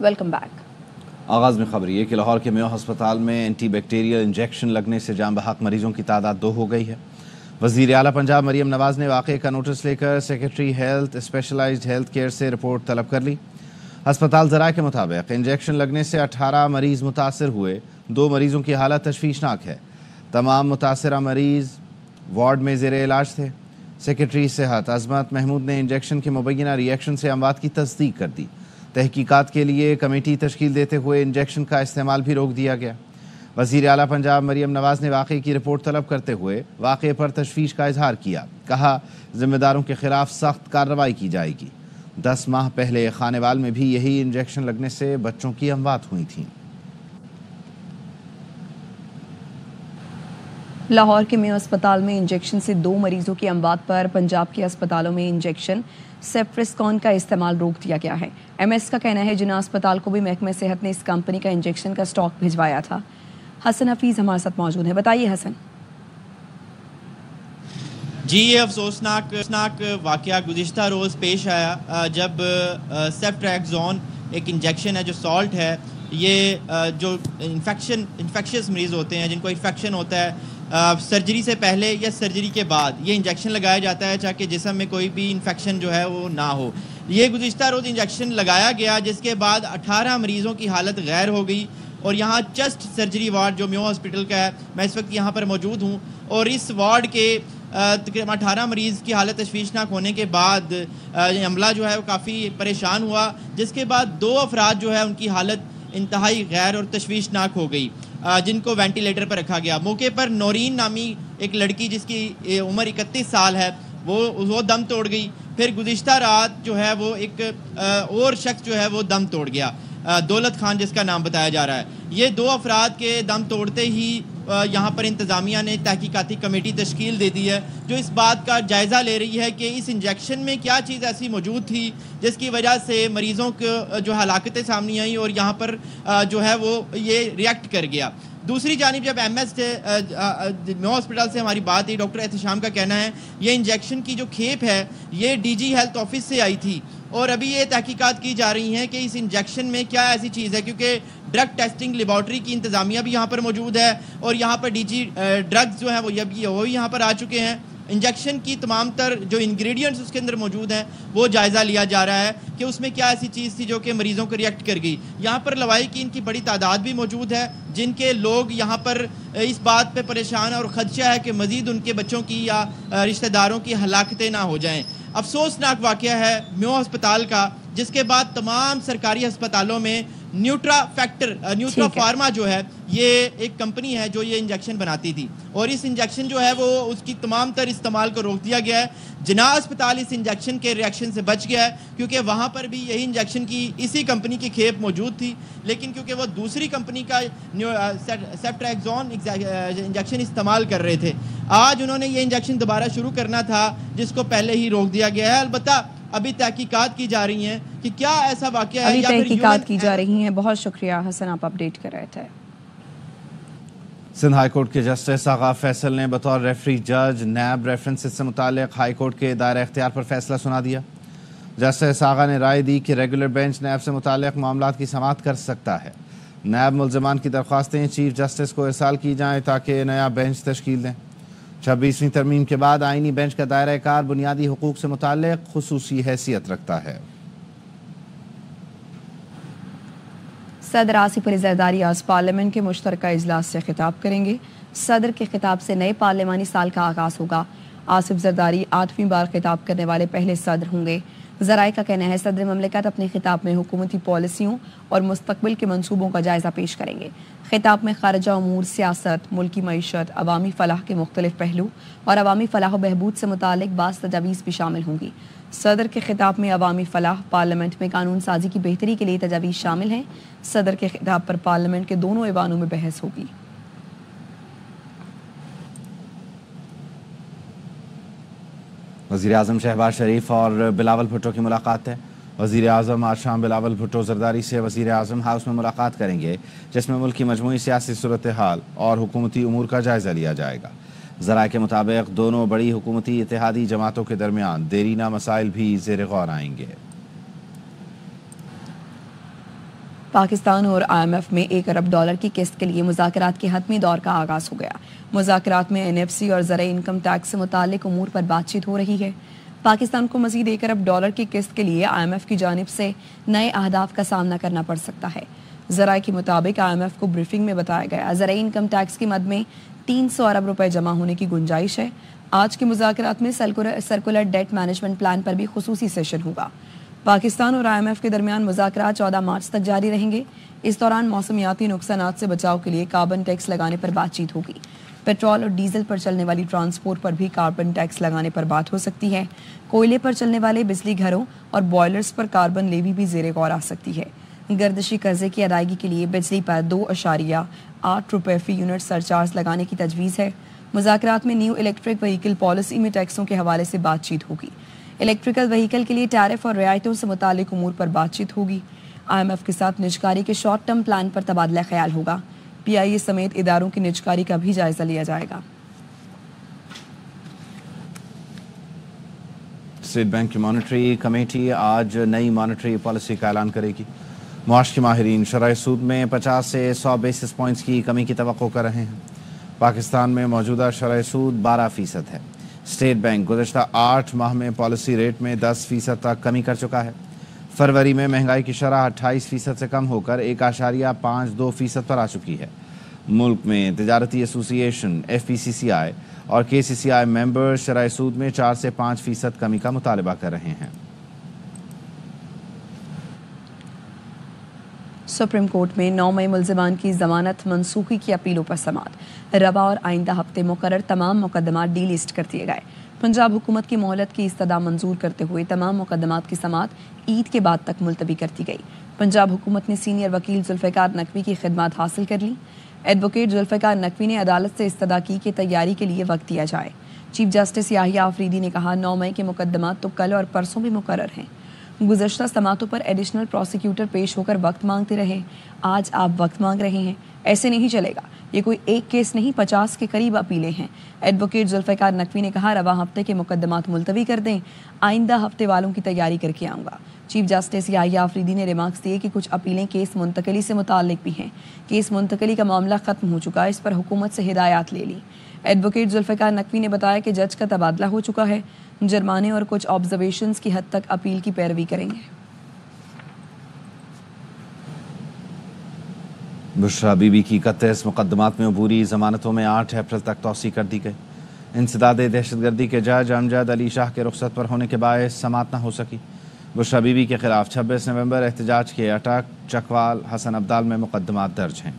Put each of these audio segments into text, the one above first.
Welcome back. آغاز میں خبر یہ کہ لاہور کے میو ہسپتال میں اینٹی بیکٹیریل انجیکشن لگنے سے جاں بحق مریضوں کی تعداد 2 ہو گئی ہے۔ وزیر اعلیٰ پنجاب مریم نواز نے واقعے کا نوٹس لے کر secretary health specialized health care سے رپورٹ طلب کر لی۔ ہسپتال ذرائع کے مطابق انجیکشن لگنے سے 18 مریض متاثر ہوئے، 2 مریضوں کی حالت تشویشناک ہے۔ تمام متاثرہ مریض وارڈ میں زیر علاج تھے۔ سیکرٹری صحت عظمت محمود نے انجیکشن کے مبینہ ری ایکشن سے اموات کی تصدیق کر دی۔ تحقیقات کے لیے کمیٹی تشکیل دیتے ہوئے انجیکشن کا استعمال بھی روک دیا گیا۔ وزیر اعلیٰ پنجاب مریم نواز نے واقعے کی رپورٹ طلب کرتے ہوئے واقعے پر تشویش کا اظہار کیا۔ کہا ذمہ داروں کے خلاف سخت کارروائی کی جائے گی۔ 10 ماہ پہلے خانیوال میں بھی یہی انجیکشن لگنے سے بچوں کی اموات ہوئی تھیں۔ لاہور کے میو اسپتال میں انجیکشن سے 2 مریضوں کی اموات پر پنجاب کے اسپتالوں میں انجیکشن سیفرسکون کا استعمال روک دیا گیا ہے۔ ایم ایس کا کہنا ہے جناح اسپتال کو بھی محکمہ صحت نے اس کمپنی کا انجیکشن کا سٹاک بھجوایا تھا۔ حسن حفیظ ہمارے ساتھ موجود ہیں، بتائیے حسن۔ جی، یہ افسوسناک واقعہ گزشتہ روز پیش آیا جب سیفٹریکزون ایک انجیکشن ہے جو سالٹ ہے، یہ جو انفیکشس مریض ہوتے ہیں جن کو انفیکشن ہوتا ہے سرجری سے پہلے یا سرجری کے بعد یہ انجیکشن لگایا جاتا ہے تاکہ جسم میں کوئی بھی انفیکشن جو ہے وہ نہ ہو۔ یہ گزشتہ روز انجیکشن لگایا گیا جس کے بعد 18 مریضوں کی حالت غیر ہو گئی، اور یہاں چسٹ سرجری وارڈ جو میو ہاسپٹل کا ہے، میں اس وقت یہاں پر موجود ہوں، اور اس وارڈ کے تقریباً 18 مریض کی حالت تشویشناک ہونے کے بعد عملہ جو ہے وہ کافی پریشان ہوا، جس کے بعد 2 افراد جو ہے ان کی حالت انتہائی غیر اور تشویشناک ہو گئی جن کو وینٹیلیٹر پر رکھا گیا۔ موقع پر نورین نامی ایک لڑکی جس کی عمر 31 سال ہے وہ دم توڑ گئی۔ پھر گزشتہ رات جو ہے وہ ایک اور شخص جو ہے وہ دم توڑ گیا، دولت خان جس کا نام بتایا جا رہا ہے۔ یہ 2 افراد کے دم توڑتے ہی یہاں پر انتظامیہ نے تحقیقاتی کمیٹی تشکیل دے دی ہے جو اس بات کا جائزہ لے رہی ہے کہ اس انجیکشن میں کیا چیز ایسی موجود تھی جس کی وجہ سے مریضوں کو جو ہلاکتیں سامنے آئیں اور یہاں پر جو ہے وہ یہ ریئیکٹ کر گیا۔ دوسری جانب جب ایم ایس میو ہاسپٹل سے ہماری بات ہوئی، ڈاکٹر احتشام کا کہنا ہے یہ انجیکشن کی جو کھیپ ہے یہ ڈی جی ہیلتھ آفس سے آئی تھی، اور ابھی یہ تحقیقات کی جا رہی ہیں کہ اس انجیکشن میں کیا ایسی چیز ہے، کیونکہ ڈرگ ٹیسٹنگ لیبارٹری کی انتظامیہ بھی یہاں پر موجود ہے اور یہاں پر ڈی جی ڈرگز جو ہیں وہ یہاں پر آ چکے ہیں۔ انجیکشن کی تمام تر جو انگریڈینٹس اس کے اندر موجود ہیں وہ جائزہ لیا جا رہا ہے کہ اس میں کیا ایسی چیز تھی جو کہ مریضوں کو ریئیکٹ کر گئی۔ یہاں پر لوائقین کی بڑی تعداد بھی موجود ہے جن کے لوگ یہاں پر اس بات پہ پریشان اور خدشہ ہے کہ مزید ان کے بچوں کی یا رشتہ داروں کی ہلاکتیں نہ ہو جائیں۔ افسوسناک واقعہ ہے میو ہسپتال کا، جس کے بعد تمام سرکاری ہسپتالوں میں نیوٹرا فارما جو ہے یہ ایک کمپنی ہے جو یہ انجیکشن بناتی تھی، اور اس انجیکشن جو ہے وہ اس کی تمام تر استعمال کو روک دیا گیا ہے۔ جناح اسپتال اس انجیکشن کے ریئیکشن سے بچ گیا ہے کیونکہ وہاں پر بھی یہی انجیکشن کی اسی کمپنی کی کھیپ موجود تھی، لیکن کیونکہ وہ دوسری کمپنی کا سیفٹریکزون انجیکشن استعمال کر رہے تھے، آج انہوں نے یہ انجیکشن دوبارہ شروع کرنا تھا جس کو پہلے ہی روک دیا گیا ہے۔ البتہ ابھی تحقیقات کی جا رہی ہیں کہ کیا ایسا واقعہ ہے، ابھی تحقیقات کی جا رہی ہیں۔ بہت شکریہ حسن، آپ اپڈیٹ کر رہے تھے۔ سندھ ہائی کورٹ کے جسٹس آغا فیصل نے بطور ریفری جج نیب ریفرنسز سے متعلق ہائی کورٹ کے دائرہ اختیار پر فیصلہ سنا دیا۔ جسٹس آغا نے رائے دی کہ ریگولر بینچ نیب سے متعلق معاملات کی سماعت کر سکتا ہے۔ نیب ملزمان کی درخواستیں چیف جسٹس کو ارسال کی جائیں تاکہ نیا بینچ تشکیل دیں۔ 26ویں ترمیم کے بعد آئینی بینچ کا دائرہ کار بنیادی حقوق سے متعلق خصوصی حیثیت رکھتا ہے۔ صدر آصف علی زرداری آج پارلیمنٹ کے مشترکہ اجلاس سے خطاب کریں گے۔ صدر کے خطاب سے نئے پارلیمانی سال کا آغاز ہوگا۔ آصف زرداری 8ویں بار خطاب کرنے والے پہلے صدر ہوں گے۔ ذرائع کا کہنا ہے صدر مملکت اپنے خطاب میں حکومتی پالیسیوں اور مستقبل کے منصوبوں کا جائزہ پیش کریں گے۔ خطاب میں خارجہ امور، سیاست، ملکی معیشت، عوامی فلاح کے مختلف پہلو اور عوامی فلاح و بہبود سے متعلق بعض تجاویز بھی شامل ہوں گی۔ صدر کے خطاب میں عوامی فلاح، پارلیمنٹ میں قانون سازی کی بہتری کے لیے تجاویز شامل ہیں۔ صدر کے خطاب پر پارلیمنٹ کے دونوں ایوانوں میں بحث ہوگی۔ وزیر اعظم شہباز شریف اور بلاول بھٹو کی ملاقات ہے۔ وزیر اعظم آج شام بلاول بھٹو زرداری سے وزیر اعظم ہاؤس میں ملاقات کریں گے، جس میں ملک کی مجموعی سیاسی صورتحال اور حکومتی امور کا جائزہ لیا جائے گا۔ ذرائع کے مطابق دونوں بڑی حکومتی اتحادی جماعتوں کے درمیان دیرینہ مسائل بھی زیر غور آئیں گے۔ پاکستان اور IMF میں $1 ارب کی قسط کے لیے مذاکرات کے حتمی دور کا آغاز ہو گیا۔ مذاکرات میں NFC اور زرعی انکم ٹیکس سے متعلق امور پر بات چیت ہو رہی ہے۔ پاکستان کو مزید $1 ارب کی قسط کے لیے IMF کی جانب سے نئے اہداف کا سامنا کرنا پڑ سکتا ہے۔ ذرائع کے مطابق IMF کو بریفنگ میں بتایا گیا زرعی انکم ٹیکس کی مد میں 300 ارب روپے جمع ہونے کی گنجائش ہے۔ آج کے مذاکرات میں سرکولر ڈیٹ مینجمنٹ پلان پر بھی خصوصی سیشن ہوگا۔ پاکستان اور IMF کے درمیان مذاکرات 14 مارچ تک جاری رہیں گے۔ اس دوران موسمیاتی نقصانات سے بچاؤ کے لیے کاربن ٹیکس لگانے پر بات چیت ہوگی۔ پیٹرول اور ڈیزل پر چلنے والی ٹرانسپورٹ پر بھی کاربن ٹیکس لگانے پر بات ہو سکتی ہے۔ کوئلے پر چلنے والے بجلی گھروں اور بوائلرز پر کاربن لیوی بھی زیر غور آ سکتی ہے۔ گردشی قرضے کی ادائیگی کے لیے بجلی پر 2.8 روپے فی یونٹ سرچارج لگانے کی تجویز ہے۔ مذاکرات میں نیو الیکٹرک وہیکل پالیسی میں ٹیکسوں کے حوالے سے بات چیت ہوگی۔ الیکٹریکل وہیکل کے لیے ٹیرف اور رعایتوں سے متعلق امور پر بات چیت ہوگی۔ IMF کے ساتھ نجکاری کے شارٹ ٹرم پلان پر تبادلہ خیال ہوگا۔ PIA سمیت اداروں کی نجکاری کا بھی جائزہ لیا جائے گا۔ اسٹیٹ بینک کی مانیٹری کمیٹی آج نئی مانیٹری پالیسی کا اعلان کرے گی۔ معاش کے ماہرین شرح سود میں 50 سے 100 بیسس پوائنٹس کی کمی کی توقع کر رہے ہیں۔ پاکستان میں موجودہ شرح سود 12% ہے۔ اسٹیٹ بینک گزشتہ 8 ماہ میں پالیسی ریٹ میں 10% تک کمی کر چکا ہے۔ فروری میں مہنگائی کی شرح 28% سے کم ہو کر 1.52% پر آ چکی ہے۔ ملک میں تجارتی ایسوسی ایشن FPCCI اور KCCI ممبر شرح سود میں 4 سے 5% کمی کا مطالبہ کر رہے ہیں۔ سپریم کورٹ میں 9 مئی ملزمان کی ضمانت منسوخی کی اپیلوں پر سماعت۔ رواں اور آئندہ ہفتے مقرر تمام مقدمات ڈی لسٹ کر دیے گئے۔ پنجاب حکومت کی مہلت کی استدعا منظور کرتے ہوئے تمام مقدمات کی سماعت عید کے بعد تک ملتوی کر دی گئی۔ پنجاب حکومت نے سینئر وکیل ذوالفقار نقوی کی خدمات حاصل کر لی۔ ایڈوکیٹ ذوالفقار نقوی نے عدالت سے استدعا کی کہ تیاری کے لیے وقت دیا جائے۔ چیف جسٹس یاحییٰ آفریدی نے کہا 9 مئی کے مقدمات تو کل اور پرسوں بھی مقرر ہیں۔ گزشتہ سماعتوں پر ایڈیشنل پروسیکیوٹر پیش ہو کر وقت مانگتے رہے۔ آج آپ وقت مانگ رہے ہیں، ایسے نہیں چلے گا۔ یہ کوئی ایک کیس نہیں، 50 کے قریب اپیلیں ہیں۔ ایڈوکیٹ ذوالفقار نقوی نے کہا رواں ہفتے کے مقدمات ملتوی کر دیں، آئندہ ہفتے والوں کی تیاری کر کے آؤں گا۔ چیف جسٹس یاحییٰ آفریدی نے ریمارکس دیے کہ کچھ اپیلیں کیس منتقلی سے متعلق بھی ہیں۔ کیس منتقلی کا معاملہ ختم ہو چکا ہے، اس پر حکومت سے ہدایات لے لی۔ ایڈوکیٹ ذوالفقار نقوی نے بتایا کہ جج کا تبادلہ ہو چکا ہے، جرمانے اور کچھ آبزرویشنز کی حد تک اپیل کی پیروی کریں گے۔ بشرا بی بی کی 31 مقدمات میں عبوری ضمانتوں میں 8 اپریل تک توسیع کر دی گئی۔ انسداد دہشت گردی کے جج امجد علی شاہ کے رخصت پر ہونے کے باعث سماعت نہ ہو سکی۔ بشرا بی بی کے خلاف 26 نومبر احتجاج کے اٹک، چکوال، حسن ابدال میں مقدمات درج ہیں۔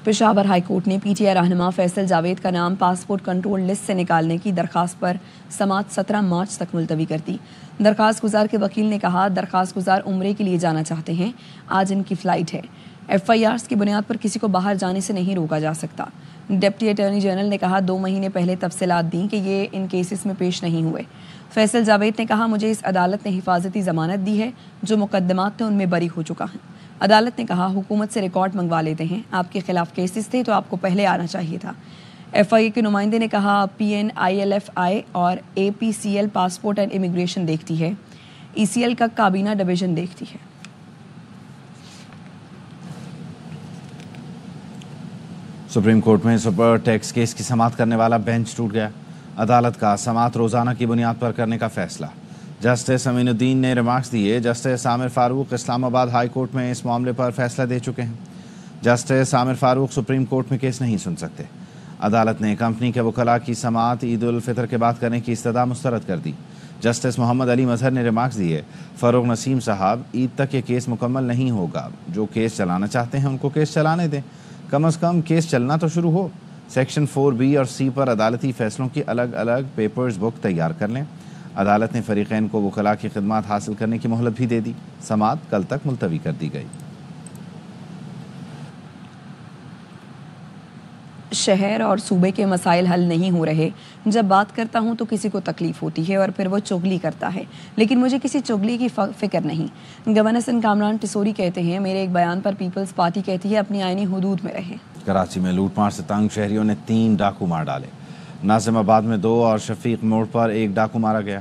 پشاور ہائی کورٹ نے PTI رہنما فیصل جاوید کا نام پاسپورٹ کنٹرول لسٹ سے نکالنے کی درخواست پر سماعت 17 مارچ تک ملتوی کر دی۔ درخواست گزار کے وکیل نے کہا درخواست گزار عمرے کے لیے جانا چاہتے ہیں، آج ان کی فلائٹ ہے۔ FIRs کی بنیاد پر کسی کو باہر جانے سے نہیں روکا جا سکتا۔ ڈپٹی اٹارنی جنرل نے کہا 2 مہینے پہلے تفصیلات دیں کہ یہ ان کیسز میں پیش نہیں ہوئے۔ فیصل جاوید نے کہا مجھے اس عدالت نے حفاظتی ضمانت دی ہے، جو مقدمات تھے ان میں بری ہو چکا ہے۔ عدالت نے کہا حکومت سے ریکارڈ منگوا لیتے ہیں، آپ کے خلاف کیسز تھے تو آپ کو پہلے آنا چاہیے تھا۔ FIA کے نمائندے نے کہا PNILFI اور APCL پاسپورٹ اینڈ امیگریشن دیکھتی ہے، ECL کا کابینہ ڈویژن دیکھتی ہے۔ سپریم کورٹ میں سپر ٹیکس کیس کی سماعت کرنے والا بینچ ٹوٹ گیا۔ عدالت کا سماعت روزانہ کی بنیاد پر کرنے کا فیصلہ۔ جسٹس امین الدین نے ریمارکس دیے۔ جسٹس عامر فاروق اسلام آباد ہائی کورٹ میں اس معاملے پر فیصلہ دے چکے ہیں۔ جسٹس عامر فاروق سپریم کورٹ میں کیس نہیں سن سکتے۔ عدالت نے کمپنی کے وکلاء کی سماعت عید الفطر کے بعد کرنے کی استدعا مسترد کر دی۔ جسٹس محمد علی مظہر نے ریمارکس دیے فاروق نسیم صاحب عید تک یہ کیس مکمل نہیں ہوگا، جو کیس چلانا چاہتے ہیں ان کو کیس چلانے دیں، کم از کم کیس چلنا تو شروع ہو۔ سیکشن 4B اور C پر عدالتی فیصلوں کی الگ الگ پیپرز بک تیار کر لیں۔ عدالت نے فریقین کو وکلاء کی خدمات حاصل کرنے کی مہلت بھی دے دی۔ سماعت کل تک ملتوی کر دی گئی۔ شہر اور صوبے کے مسائل حل نہیں ہو رہے، جب بات کرتا ہوں تو کسی کو تکلیف ہوتی ہے اور پھر وہ چغلی کرتا ہے، لیکن مجھے کسی چغلی کی فکر نہیں۔ گورنر حسن کامران ٹسوری کہتے ہیں میرے ایک بیان پر پیپلز پارٹی کہتی ہے اپنی آئینی حدود میں رہیں۔ کراچی میں لوٹ مار سے تنگ شہریوں نے 3 ڈاکو مار ڈالے۔ ناظم آباد میں 2 اور شفیق موڑ پر 1 ڈاکو مارا گیا۔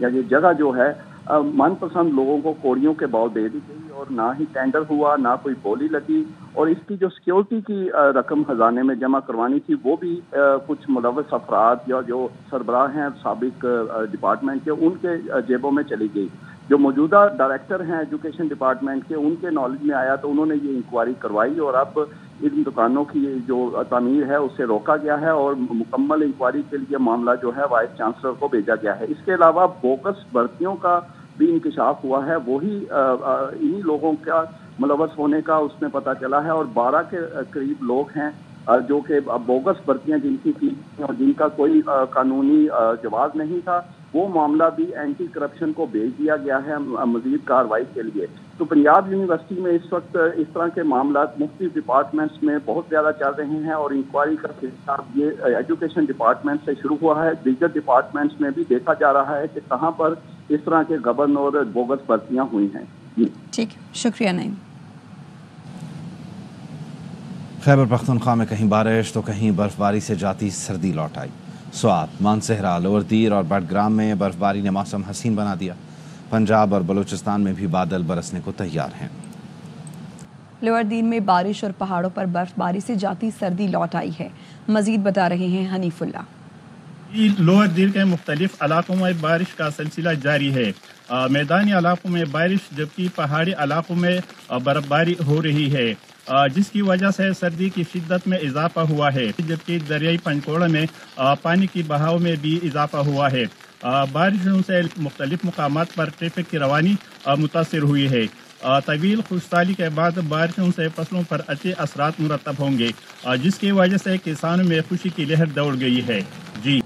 یا یہ جگہ جو ہے من پسند لوگوں کو کوڑیوں کے باؤ دے دی گئی اور نہ ہی ٹینڈر ہوا، نہ کوئی بولی لگی، اور اس کی جو سیکیورٹی کی رقم خزانے میں جمع کروانی تھی وہ بھی کچھ ملوث افراد یا جو سربراہ ہیں سابق ڈپارٹمنٹ کے ان کے جیبوں میں چلی گئی۔ جو موجودہ ڈائریکٹر ہیں ایجوکیشن ڈپارٹمنٹ کے، ان کے نالج میں آیا تو انہوں نے یہ انکوائری کروائی اور اب ان دکانوں کی جو تعمیر ہے اسے روکا گیا ہے اور مکمل انکوائری کے لیے معاملہ جو ہے وائس چانسلر کو بھیجا گیا ہے۔ اس کے علاوہ بوگس بھرتیوں کا بھی انکشاف ہوا ہے، وہی انہی لوگوں کا ملوث ہونے کا اس میں پتہ چلا ہے، اور 12 کے قریب لوگ ہیں جو کہ بوگس بھرتیاں جن کی تھی اور جن کا کوئی قانونی جواز نہیں تھا، وہ معاملہ بھی اینٹی کرپشن کو بھیج دیا گیا ہے مزید کارروائی کے لیے۔ تو پنجاب یونیورسٹی میں اس وقت اس طرح کے معاملات مختلف ڈپارٹمنٹس میں بہت زیادہ چل رہے ہیں، اور انکوائری کا سلسلہ یہ ایجوکیشن ڈپارٹمنٹ سے شروع ہوا ہے، دیگر ڈپارٹمنٹس میں بھی دیکھا جا رہا ہے کہ کہاں پر اس طرح کے غبن اور بوگس بھرتیاں ہوئی ہیں۔ جی ٹھیک، شکریہ نعیم۔ خیبر پختونخوا میں کہیں بارش تو کہیں برف باری سے جاتی سردی لوٹ آئی۔ سوات، مانسہرہ، لوور دیر اور بٹگرام میں برف باری نے موسم حسین بنا دیا۔ پنجاب اور بلوچستان میں بھی بادل برسنے کو تیار ہیں۔ لوور دیر میں بارش اور پہاڑوں پر برف باری سے جاتی سردی لوٹ آئی ہے، مزید بتا رہے ہیں حنیف اللہ۔ لوور دیر کے مختلف علاقوں میں بارش کا سلسلہ جاری ہے، میدانی علاقوں میں بارش جبکہ پہاڑی علاقوں میں برف باری ہو رہی ہے، جس کی وجہ سے سردی کی شدت میں اضافہ ہوا ہے، جبکہ دریائی پنچکوڑا میں پانی کی بہاؤ میں بھی اضافہ ہوا ہے۔ بارشوں سے مختلف مقامات پر ٹریفک کی روانی متاثر ہوئی ہے۔ طویل خشکسالی کے بعد بارشوں سے فصلوں پر اچھے اثرات مرتب ہوں گے، جس کی وجہ سے کسانوں میں خوشی کی لہر دوڑ گئی ہے۔ جی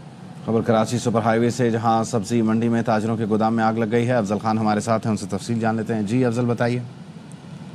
خبر کراچی سپر ہائی وے سے، جہاں سبزی منڈی میں تاجروں کے گودام میں آگ لگ گئی ہے۔ افضل خان ہمارے ساتھ ہیں، ان سے تفصیل جان لیتے ہیں۔ جی افضل بتائیے۔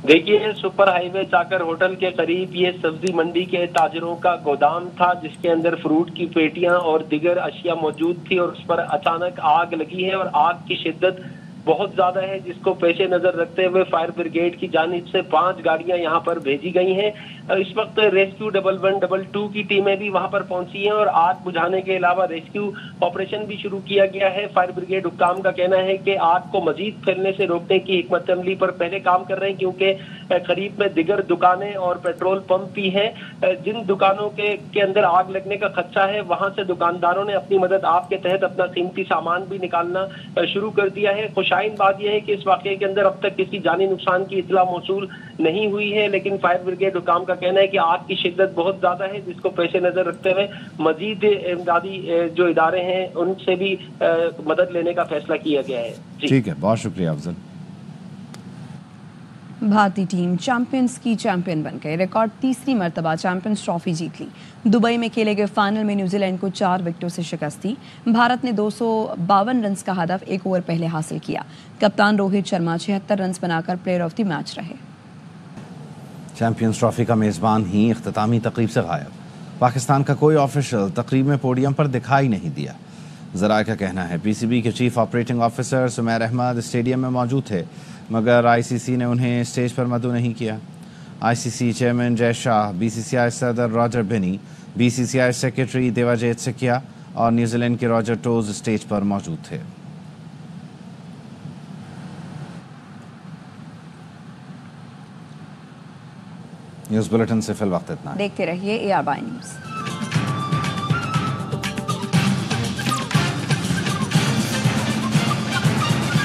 دیکھیے، سپر ہائی وے چاکر ہوٹل کے قریب یہ سبزی منڈی کے تاجروں کا گودام تھا، جس کے اندر فروٹ کی پیٹیاں اور دیگر اشیاء موجود تھی، اور اس پر اچانک آگ لگی ہے، اور آگ کی شدت بہت زیادہ ہے، جس کو پیش نظر رکھتے ہوئے فائر بریگیڈ کی جانب سے 5 گاڑیاں یہاں پر بھیجی گئی ہیں۔ اس وقت ریسکیو 1122 کی ٹیمیں بھی وہاں پر پہنچی ہیں، اور آگ بجھانے کے علاوہ ریسکیو آپریشن بھی شروع کیا گیا ہے۔ فائر بریگیڈ حکام کا کہنا ہے کہ آگ کو مزید پھیلنے سے روکنے کی حکمت عملی پر پہلے کام کر رہے ہیں، کیونکہ قریب میں دیگر دکانیں اور پیٹرول پمپ بھی ہیں۔ جن دکانوں کے اندر آگ لگنے کا خدشہ ہے، وہاں سے دکانداروں نے اپنی مدد آپ کے تحت اپنا قیمتی سامان بھی نکالنا شروع کر دیا ہے۔ خوشائن بات یہ ہے کہ اس واقعے کے اندر اب تک کسی جانی نقصان کی اطلاع موصول نہیں ہوئی ہے، لیکن فائر بریگیڈ حکام کا کہنا ہے کہ آگ کی شدت بہت زیادہ ہے، جس کو پیش نظر رکھتے ہوئے مزید امدادی جو ادارے ہیں ان سے بھی مدد لینے کا فیصلہ کیا گیا ہے۔ ٹھیک ہے، بہت شکریہ افضل۔ بھارتی ٹیم چیمپئنز کی چیمپئن بن گئے، ریکارڈ تیسری مرتبہ چیمپئنز ٹرافی جیت لی۔ دبئی میں کھیلے گئے فائنل میں نیوزی لینڈ کو 4 وکٹوں سے شکست دی۔ بھارت نے 252 رنز کا ہدف 1 اوور پہلے حاصل کیا۔ کپتان روہت شرما 76 رنز بنا کر پلیئر آف دی میچ رہے۔ چیمپئنز ٹرافی کا میزبان ہی اختتامی تقریب سے غائب۔ پاکستان کا کوئی آفیشل تقریب میں پوڈیم پر دکھائی نہیں دیا۔ ذرائع کا کہنا ہے پی سی بی کے chief operating officer Sameer Ahmed stadium میں موجود تھے، مگر آئی سی سی نے انہیں اسٹیج پر مدعو نہیں کیا۔ آئی سی سی چیئرمین جے شاہ، بی سی سی آئی صدر راجر بینی، بی سی سی آئی سیکرٹری دیواجیت سکیا اور نیوزی لینڈ کے راجر ٹوز اسٹیج پر موجود تھے۔ نیوز بلیٹن سے فی الوقت اتنا ہے۔ دیکھتے رہیے AR بائی نیوز۔